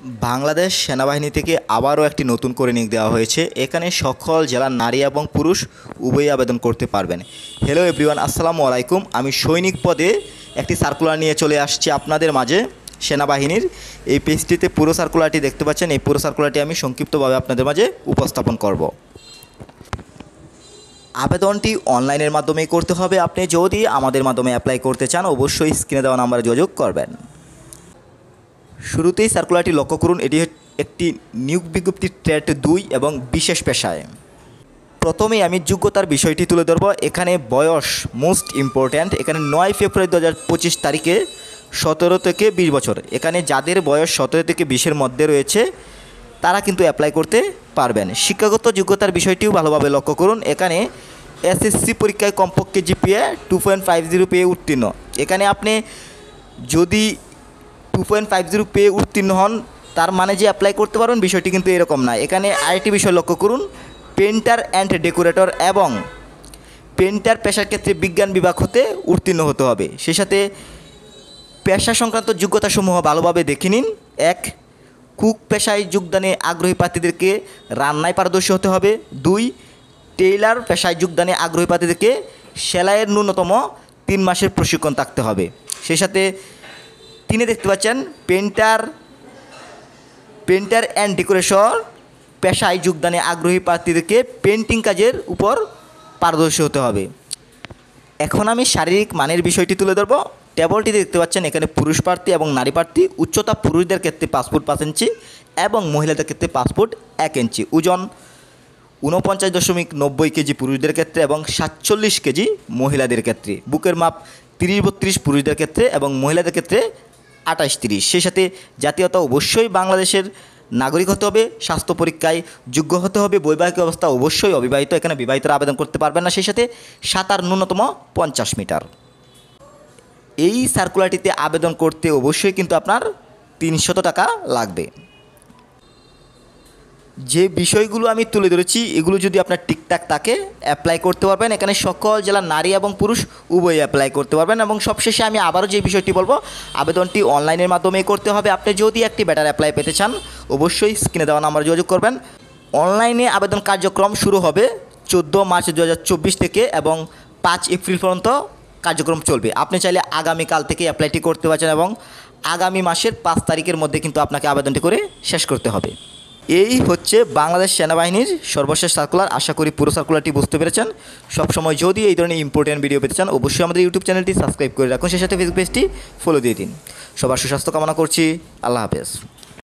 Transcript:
বাংলাদেশ সেনাবাহিনী থেকে আবারও একটি নতুন করে নিয়োগ দেওয়া হয়েছে। এখানে সকল জেলার নারী এবং পুরুষ উভয়ই আবেদন করতে পারবেন। হ্যালো এভরিওয়ান, আসসালামু আলাইকুম। আমি সৈনিক পদে একটি সার্কুলার নিয়ে চলে আসছি আপনাদের মাঝে। সেনাবাহিনীর এই পেজটিতে পুরো সার্কুলারটি দেখতে পাচ্ছেন। এই পুরো সার্কুলারটি আমি সংক্ষিপ্তভাবে আপনাদের মাঝে উপস্থাপন করব। আবেদনটি অনলাইনের মাধ্যমেই করতে হবে। আপনি যদি আমাদের মাধ্যমে অ্যাপ্লাই করতে চান অবশ্যই স্ক্রিনে দেওয়া নাম্বারে যোগাযোগ করবেন। শুরুতেই সার্কুলারটি লক্ষ্য করুন, এটি একটি নিয়োগ বিজ্ঞপ্তি ট্রেড 2 এবং বিশেষ পেশায়। প্রথমেই আমি যোগ্যতার বিষয়টি তুলে ধরব। এখানে বয়স মোস্ট ইম্পর্ট্যান্ট। এখানে 9 ফেব্রুয়ারি 2025 তারিখে 17 থেকে 20 বছর, এখানে যাদের বয়স 17 থেকে 20-এর মধ্যে রয়েছে তারা কিন্তু অ্যাপ্লাই করতে পারবেন। শিক্ষাগত যোগ্যতার বিষয়টিও ভালোভাবে লক্ষ্য করুন। এখানে এসএসসি পরীক্ষায় কমপক্ষে জিপিএ 2.50 পেয়ে উত্তীর্ণ। এখানে আপনি যদি 2.50 পেয়ে উত্তীর্ণ হন তার মানে যে অ্যাপ্লাই করতে পারবেন বিষয়টি কিন্তু এরকম না। এখানে আরেকটি বিষয় লক্ষ্য করুন, পেন্টার অ্যান্ড ডেকোরেটর এবং পেন্টার পেশার ক্ষেত্রে বিজ্ঞান বিভাগ হতে উত্তীর্ণ হতে হবে। সেই সাথে পেশা সংক্রান্ত যোগ্যতাসমূহ ভালোভাবে দেখে নিন। 1, কুক পেশায় যোগদানে আগ্রহী প্রার্থীদেরকে রান্নায় পারদর্শী হতে হবে। 2, টেইলার পেশায় যোগদানে আগ্রহী প্রার্থীদেরকে সেলাইয়ের ন্যূনতম 3 মাসের প্রশিক্ষণ থাকতে হবে। সেই সাথে তিনি দেখতে পাচ্ছেন পেন্টার অ্যান্ড ডেকোরেশন পেশায় যোগদানে আগ্রহী প্রার্থীদেরকে পেন্টিং কাজের উপর পারদর্শী হতে হবে। এখন আমি শারীরিক মানের বিষয়টি তুলে ধরব। টেবলটিতে দেখতে পাচ্ছেন এখানে পুরুষ প্রার্থী এবং নারী প্রার্থী। উচ্চতা পুরুষদের ক্ষেত্রে 5 ফুট 5 ইঞ্চি এবং মহিলাদের ক্ষেত্রে 5 ফুট 1 ইঞ্চি। ওজন 49.90 কেজি পুরুষদের ক্ষেত্রে এবং 47 কেজি মহিলাদের ক্ষেত্রে। বুকের মাপ 30-32 পুরুষদের ক্ষেত্রে এবং মহিলাদের ক্ষেত্রে 28-30। সেই সাথে জাতীয়তা অবশ্যই বাংলাদেশের নাগরিক হতে হবে। স্বাস্থ্য পরীক্ষায় যোগ্য হতে হবে। বৈবাহিক অবস্থা অবশ্যই অবিবাহিত, এখানে বিবাহিতরা আবেদন করতে পারবেন না। সেই সাথে সাঁতার ন্যূনতম 50 মিটার। এই সার্কুলারটিতে আবেদন করতে অবশ্যই কিন্তু আপনার 300 টাকা লাগবে। যে বিষয়গুলো আমি তুলে ধরেছি এগুলো যদি আপনার ঠিকঠাক থাকে অ্যাপ্লাই করতে পারবেন। এখানে সকল জেলার নারী এবং পুরুষ উভয়ই অ্যাপ্লাই করতে পারবেন। এবং সবশেষে আমি আবারও যে বিষয়টি বলবো, আবেদনটি অনলাইনের মাধ্যমেই করতে হবে। আপনি যদি একটি বেটার অ্যাপ্লাই পেতে চান অবশ্যই স্ক্রিনে দেওয়া নাম্বারে যোগাযোগ করবেন। অনলাইনে আবেদন কার্যক্রম শুরু হবে 14 মার্চ 2024 থেকে এবং 5 এপ্রিল পর্যন্ত কার্যক্রম চলবে। আপনি চাইলে আগামীকাল থেকে অ্যাপ্লাইটি করতে পারছেন এবং আগামী মাসের 5 তারিখের মধ্যে কিন্তু আপনাকে আবেদনটি করে শেষ করতে হবে। এই হচ্ছে বাংলাদেশ সেনাবাহিনীর সর্বশেষ সার্কুলার। আশা করি পুরো সার্কুলারটি বুঝতে পেরেছেন। সবসময় যদি এই ধরনের ইম্পর্টেন্ট ভিডিও পেতে চান অবশ্যই আমাদের ইউটিউব চ্যানেলটি সাবস্ক্রাইব করে রাখুন। সেই সাথে ফেসবুক পেজটি ফলো দিয়ে দিন। সবার সুস্বাস্থ্য কামনা করছি। আল্লাহ হাফেজ।